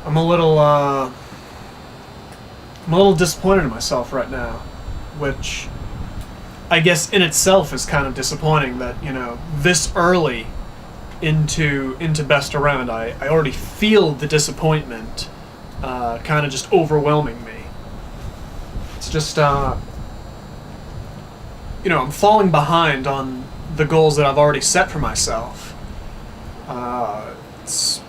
I'm a little disappointed in myself right now, which I guess in itself is kind of disappointing that, you know, this early into Best Around, I already feel the disappointment kind of just overwhelming me. It's just, you know, I'm falling behind on the goals that I've already set for myself. It's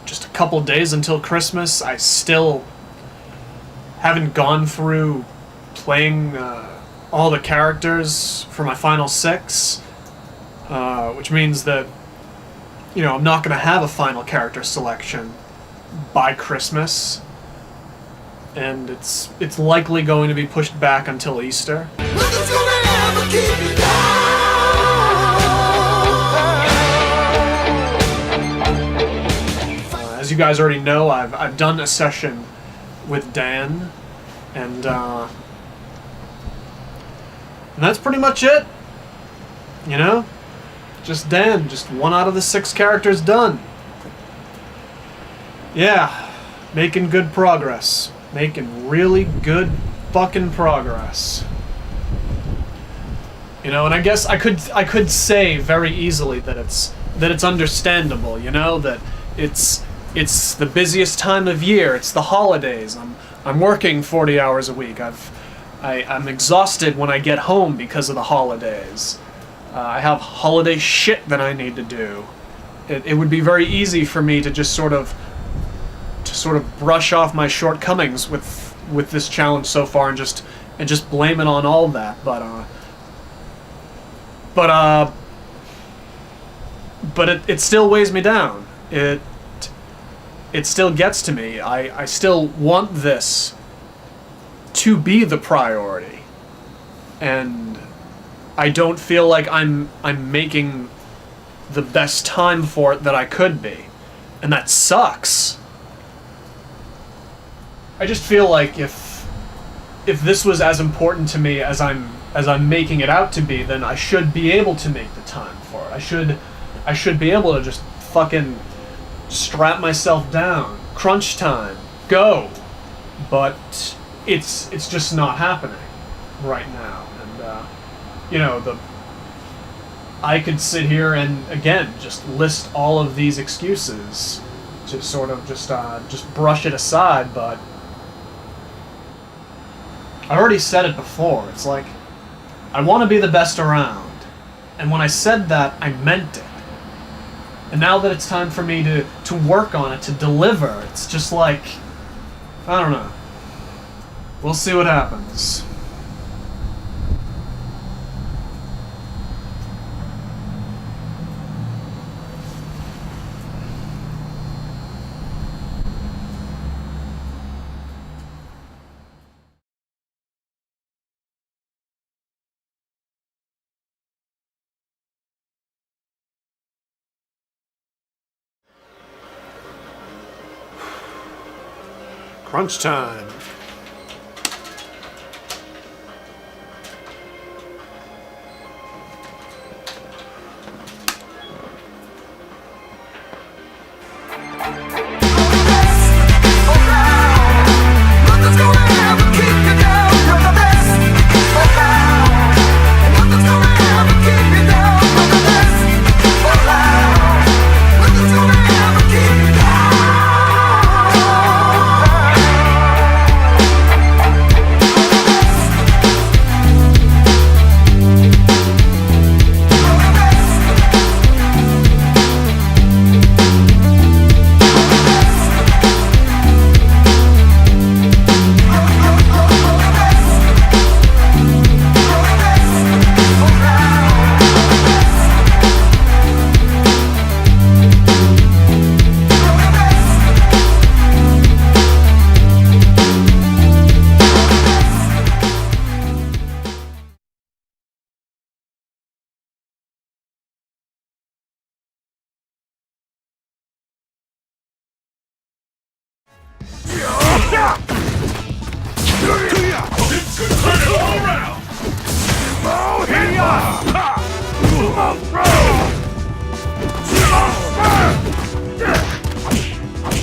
just a couple days until Christmas. I still haven't gone through playing all the characters for my final 6, which means that, you know, I'm not going to have a final character selection by Christmas, and it's likely going to be pushed back until Easter. As you guys already know, I've done a session with Dan, and that's pretty much it. You know? Just Dan, just 1 out of the 6 characters done. Yeah, making good progress. Making really good fucking progress. You know, and I guess I could say very easily that it's understandable, you know, that it's the busiest time of year, it's the holidays. I'm working 40 hours a week. I'm exhausted when I get home because of the holidays. I have holiday shit that I need to do. It would be very easy for me to just sort of brush off my shortcomings with this challenge so far and just blame it on all that. But it still weighs me down. It still gets to me. I still want this to be the priority, and I don't feel like I'm making the best time for it that I could be, and that sucks. I just feel like if this was as important to me as I'm making it out to be, then I should be able to make the time for it. I should be able to just fucking strap myself down, crunch time, go. But it's just not happening right now. And you know, I could sit here and again just list all of these excuses to sort of just brush it aside, but I already said it before. It's like, I want to be the best around. And when I said that, I meant it. And now that it's time for me to work on it, to deliver, it's just like, I don't know. We'll see what happens. Crunch time.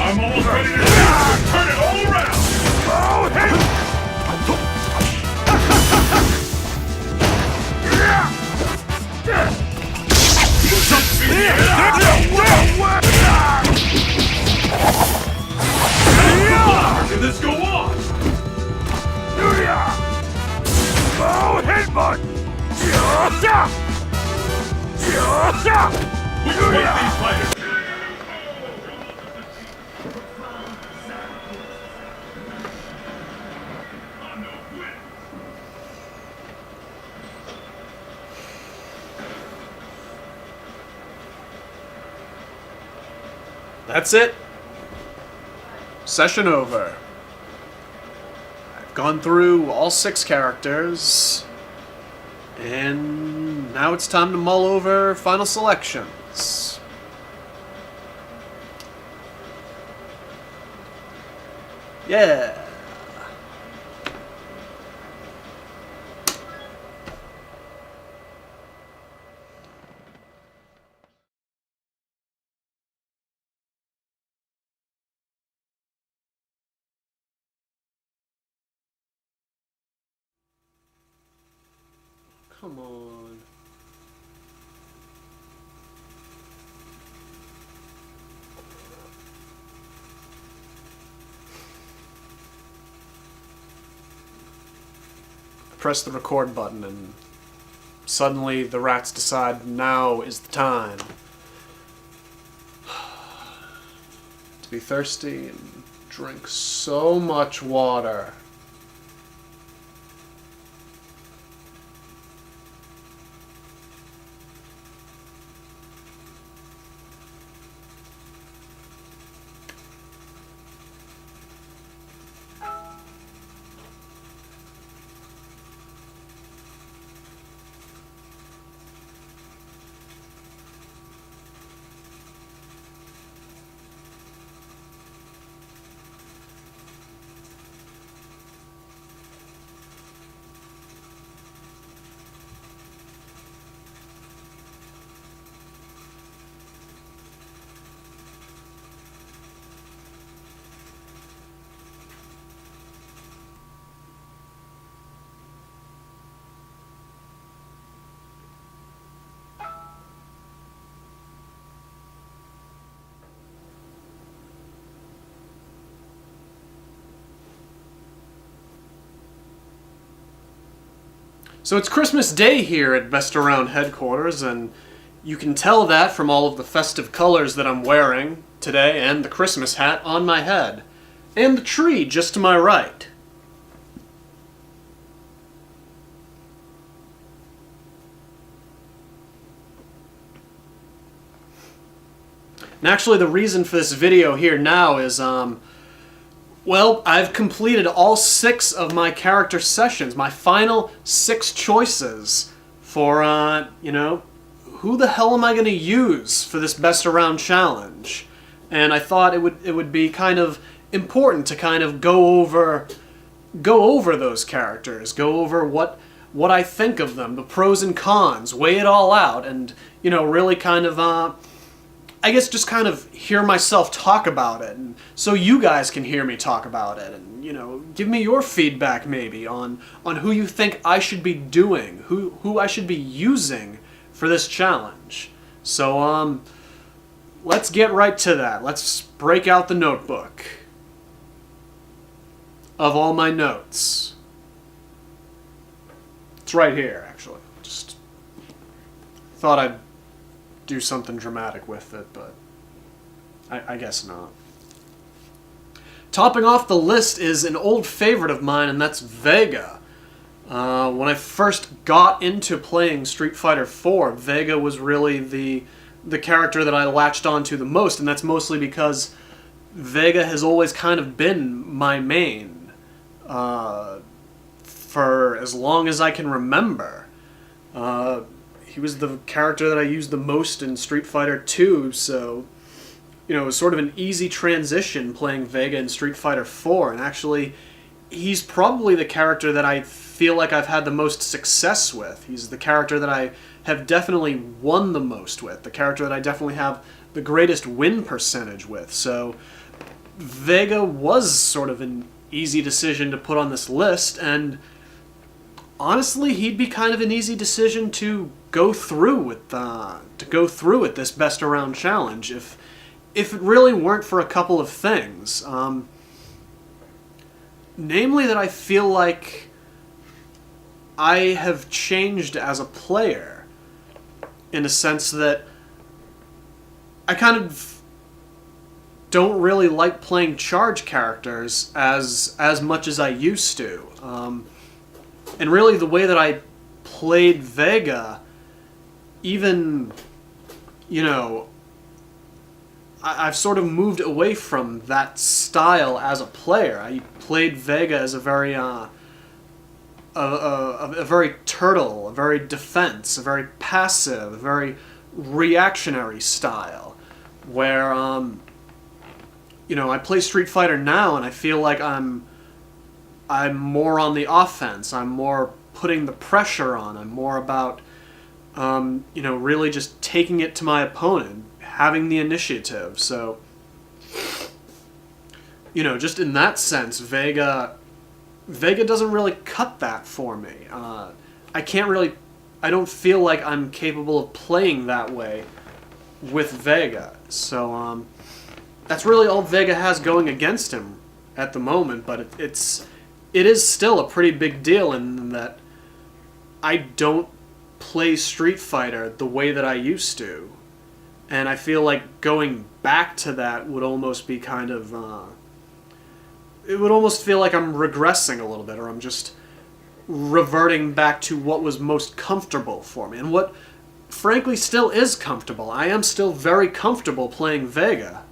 I'm almost ready to this go on? Oh, headbutt! We can beat these fighters. That's it. Session over. I've gone through all 6 characters, and now it's time to mull over final selections. Yeah. Come on. Press the record button and suddenly the rats decide now is the time to be thirsty and drink so much water. So it's Christmas Day here at Best Around headquarters, and you can tell that from all of the festive colors that I'm wearing today, and the Christmas hat on my head, and the tree just to my right. And actually the reason for this video here now is, well, I've completed all 6 of my character sessions, my final 6 choices for, you know, who the hell am I going to use for this Best Around challenge? And I thought it would be kind of important to kind of go over those characters, go over what I think of them, the pros and cons, weigh it all out, and, you know, really kind of, I guess just kind of hear myself talk about it, and so you guys can hear me talk about it, and, you know, give me your feedback maybe on who you think I should be doing, who I should be using for this challenge. So, let's get right to that. Let's break out the notebook of all my notes. It's right here, actually. Just thought I'd do something dramatic with it, but I guess not. Topping off the list is an old favorite of mine, and that's Vega. When I first got into playing Street Fighter 4, Vega was really the character that I latched onto the most, and that's mostly because Vega has always kind of been my main for as long as I can remember. He was the character that I used the most in Street Fighter 2, so, you know, it was sort of an easy transition playing Vega in Street Fighter 4, and actually, he's probably the character that I feel like I've had the most success with. He's the character that I have definitely won the most with, the character that I definitely have the greatest win percentage with, so Vega was sort of an easy decision to put on this list, and honestly, he'd be kind of an easy decision to go through with this Best Around challenge if it really weren't for a couple of things. Namely that I feel like I have changed as a player, in a sense that I kind of don't really like playing charge characters as much as I used to. And really the way that I played Vega, even, you know, I've sort of moved away from that style as a player. I played Vega as a very a very turtle, a very defense, a very passive, a very reactionary style, where you know, I play Street Fighter now, and I feel like I'm more on the offense. I'm more putting the pressure on. I'm more about you know, really just taking it to my opponent, having the initiative. So, you know, just in that sense, Vega doesn't really cut that for me. I don't feel like I'm capable of playing that way with Vega. So, that's really all Vega has going against him at the moment, but it is still a pretty big deal in that I don't play Street Fighter the way that I used to. And I feel like going back to that would almost be kind of it would almost feel like I'm regressing a little bit, or I'm just reverting back to what was most comfortable for me, and what frankly still is comfortable. I am still very comfortable playing Vega.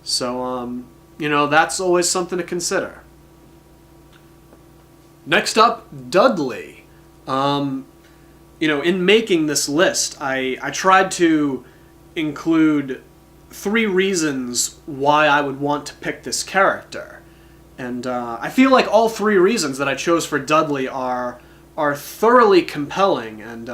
So, you know, that's always something to consider. Next up, Dudley. You know, in making this list, I tried to include 3 reasons why I would want to pick this character. And I feel like all 3 reasons that I chose for Dudley are thoroughly compelling, and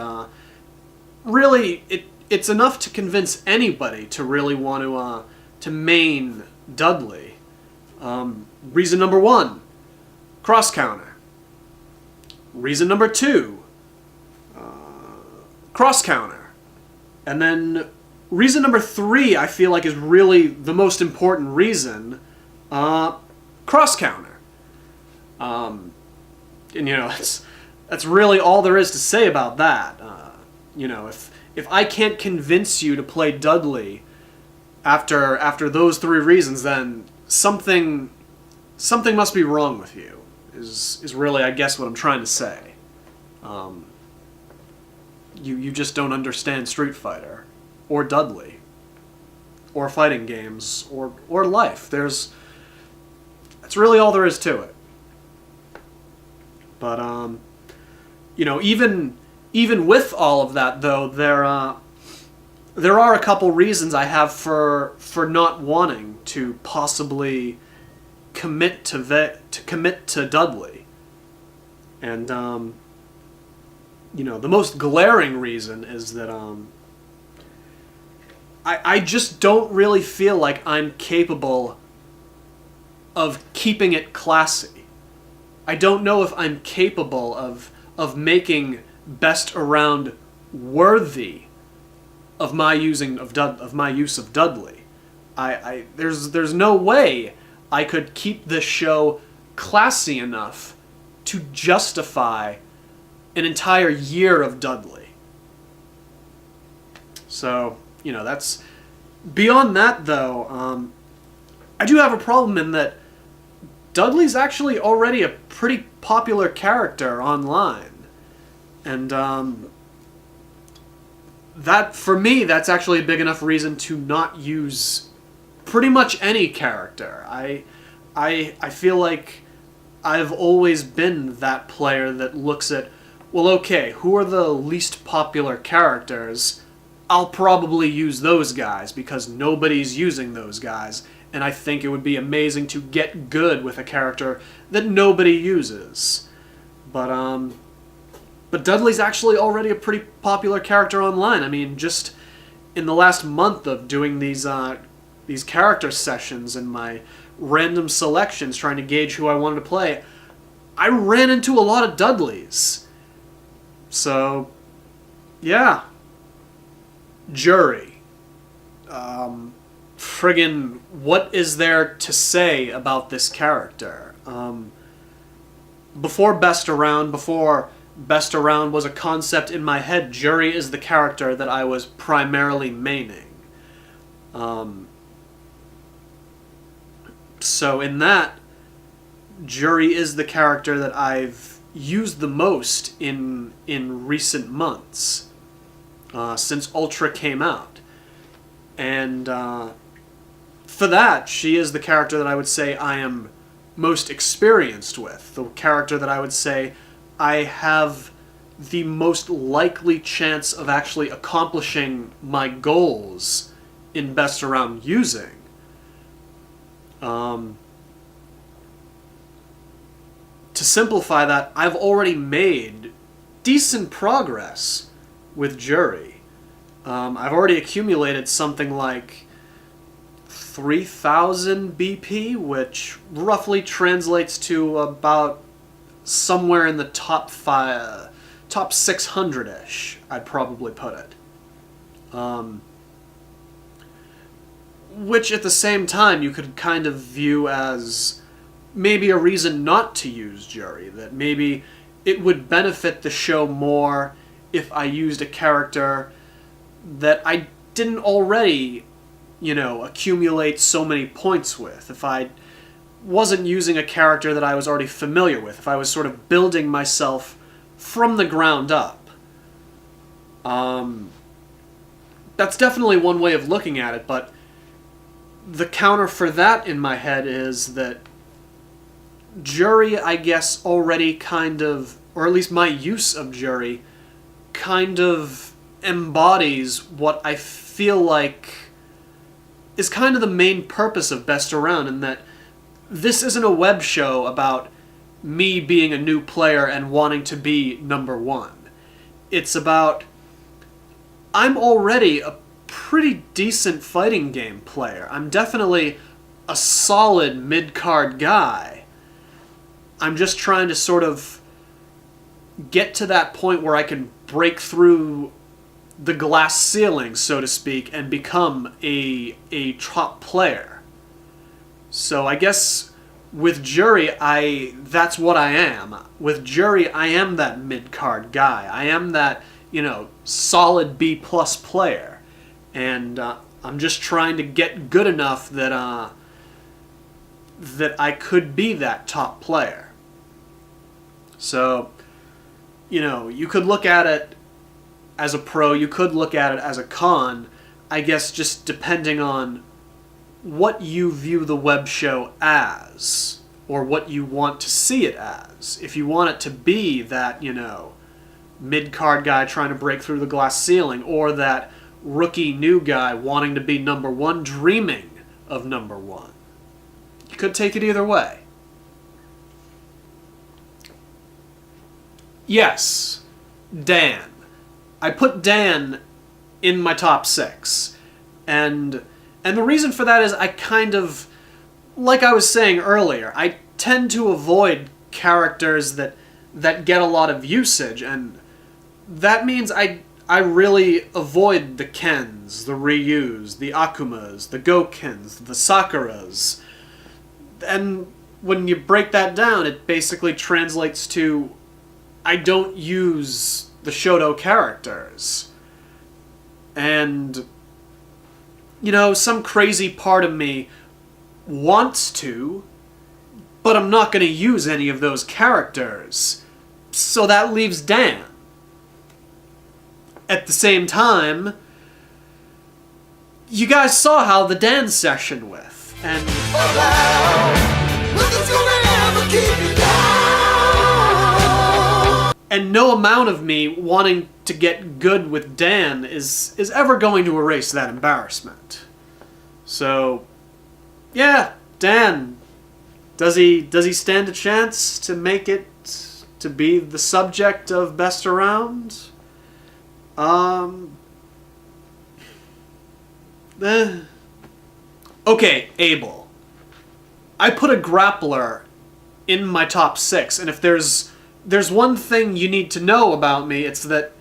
really, it's enough to convince anybody to really want to main Dudley. Reason number 1, cross counter. Reason number 2, cross counter. And then reason number 3, I feel like, is really the most important reason, cross counter. And you know, that's really all there is to say about that. You know, if I can't convince you to play Dudley after those 3 reasons, then something must be wrong with you. Is really, I guess, what I'm trying to say. You just don't understand Street Fighter, or Dudley, or fighting games, or life. That's really all there is to it. But you know, even with all of that, though, there are a couple reasons I have for not wanting to possibly commit to Dudley. And you know, the most glaring reason is that I just don't really feel like I'm capable of keeping it classy. I don't know if I'm capable of making best around worthy of my use of Dudley. There's no way I could keep this show classy enough to justify an entire year of Dudley. So, you know, that's... Beyond that, though, I do have a problem in that Dudley's actually already a pretty popular character online. And, that, for me, that's actually a big enough reason to not use pretty much any character. I feel like I've always been that player that looks at, well, okay, who are the least popular characters? I'll probably use those guys because nobody's using those guys, and I think it would be amazing to get good with a character that nobody uses. But Dudley's actually already a pretty popular character online. I mean, just in the last month of doing these character sessions and my random selections trying to gauge who I wanted to play, I ran into a lot of Dudleys. So, yeah. Jury. Friggin', what is there to say about this character? before Best Around was a concept in my head, Jury is the character that I was primarily maining. So in that, Jury is the character that I've used the most in recent months, since Ultra came out. And for that, she is the character that I would say I am most experienced with, the character that I would say I have the most likely chance of actually accomplishing my goals in Best Around using. To simplify that, I've already made decent progress with Jury. I've already accumulated something like 3,000 BP, which roughly translates to about somewhere in the top 600-ish, I'd probably put it. Which at the same time you could kind of view as maybe a reason not to use Jury, that maybe it would benefit the show more if I used a character that I didn't already, accumulate so many points with. If I wasn't using a character that I was already familiar with, if I was sort of building myself from the ground up. That's definitely one way of looking at it, but the counter for that in my head is that Jury, I guess, already kind of, or at least my use of Jury, kind of embodies what I feel like is kind of the main purpose of Best Around, in that this isn't a web show about me being a new player and wanting to be number one. It's about, I'm already a pretty decent fighting game player. I'm definitely a solid mid-card guy. I'm just trying to sort of get to that point where I can break through the glass ceiling, so to speak, and become a top player. So I guess with Jury, that's what I am. With Jury, I am that mid-card guy. I am that, solid B+ player. And I'm just trying to get good enough that that I could be that top player. So, you could look at it as a pro, you could look at it as a con, I guess just depending on what you view the web show as, or what you want to see it as. If you want it to be that, mid-card guy trying to break through the glass ceiling, or that rookie new guy wanting to be number one, dreaming of number one. You could take it either way. Yes, Dan. I put Dan in my top 6. And the reason for that is I kind of, like I was saying earlier, I tend to avoid characters that get a lot of usage, and that means I really avoid the Kens, the Ryus, the Akumas, the Gokens, the Sakuras. And when you break that down, it basically translates to I don't use the Shoto characters. And, some crazy part of me wants to, but I'm not going to use any of those characters. So that leaves Dan. At the same time, you guys saw how the Dan session went. And and no amount of me wanting to get good with Dan is ever going to erase that embarrassment. So, yeah, Dan, does he stand a chance to make it to be the subject of Best Around? Okay, Abel. I put a grappler in my top 6, and if there's one thing you need to know about me, it's that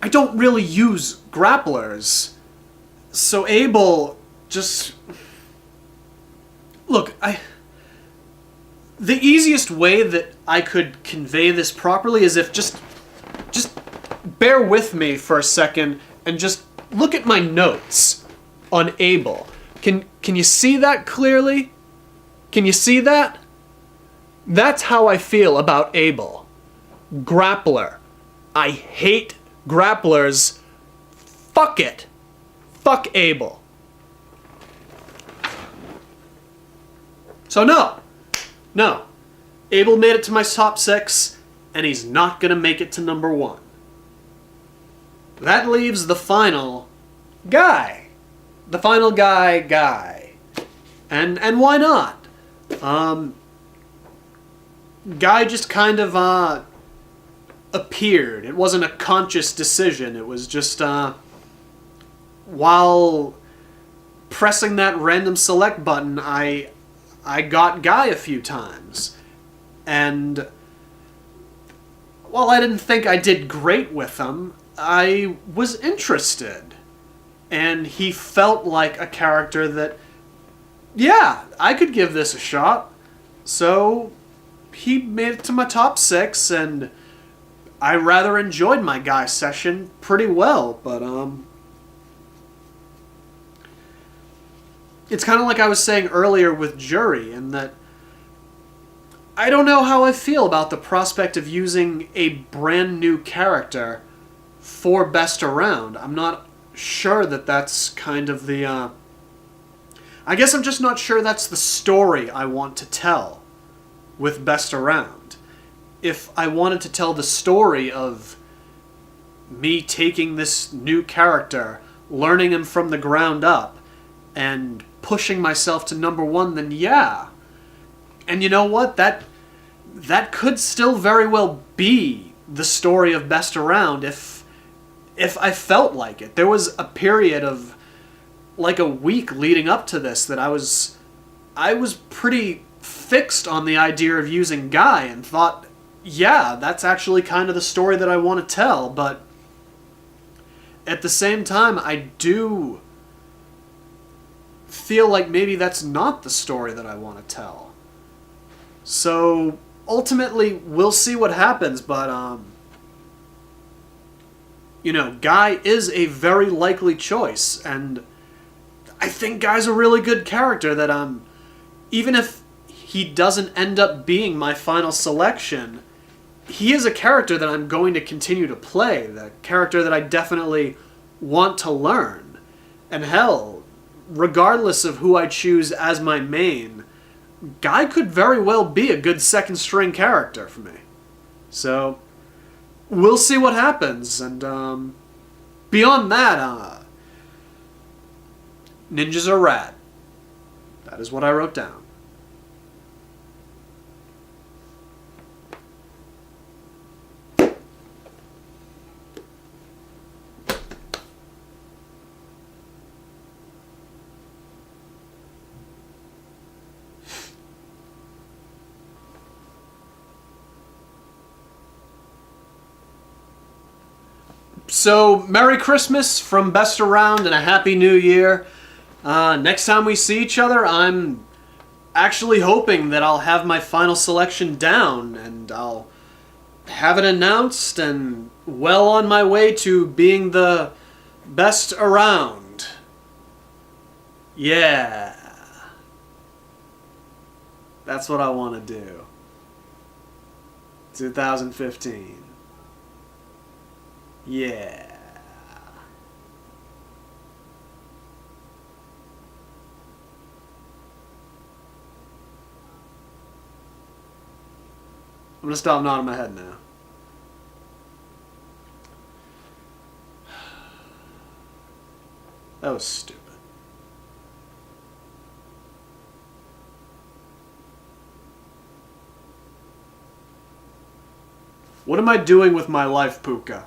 I don't really use grapplers. So Abel, just... Look, the easiest way that I could convey this properly is if just bear with me for a second and just look at my notes on Abel. Can you see that clearly? Can you see that? That's how I feel about Abel. Grappler. I hate grapplers. Fuck it. Fuck Abel. So no. Abel made it to my top 6, and he's not gonna make it to number 1. That leaves the final guy. The final guy. And why not? Guy just kind of appeared. It wasn't a conscious decision. It was just while pressing that random select button, I got Guy a few times. And while I didn't think I did great with him, I was interested. And he felt like a character that, yeah, I could give this a shot. So he made it to my top 6, and I rather enjoyed my Guy session pretty well, but it's kind of like I was saying earlier with Jury, in that I don't know how I feel about the prospect of using a brand new character for Best Around. I'm not sure that that's kind of the I guess I'm just not sure that's the story I want to tell with Best Around. If I wanted to tell the story of me taking this new character, learning him from the ground up, and pushing myself to number 1, then yeah. And you know what? That could still very well be the story of Best Around if I felt like it. There was a period of like a week leading up to this that I was pretty fixed on the idea of using Guy and thought, yeah, that's actually kind of the story that I want to tell, but at the same time, I do feel like maybe that's not the story that I want to tell. So ultimately, we'll see what happens, but you know, Guy is a very likely choice, and I think Guy's a really good character that even if he doesn't end up being my final selection, he is a character that I'm going to continue to play, the character that I definitely want to learn. And hell, regardless of who I choose as my main, Guy could very well be a good second string character for me. So we'll see what happens, and beyond that, ninjas are rad. That is what I wrote down. So, Merry Christmas from Best Around and a Happy New Year. Next time we see each other, I'm actually hoping that I'll have my final selection down and I'll have it announced and well on my way to being the best around. Yeah. That's what I want to do. 2015. Yeah. I'm gonna stop nodding my head now. That was stupid. What am I doing with my life, Puka?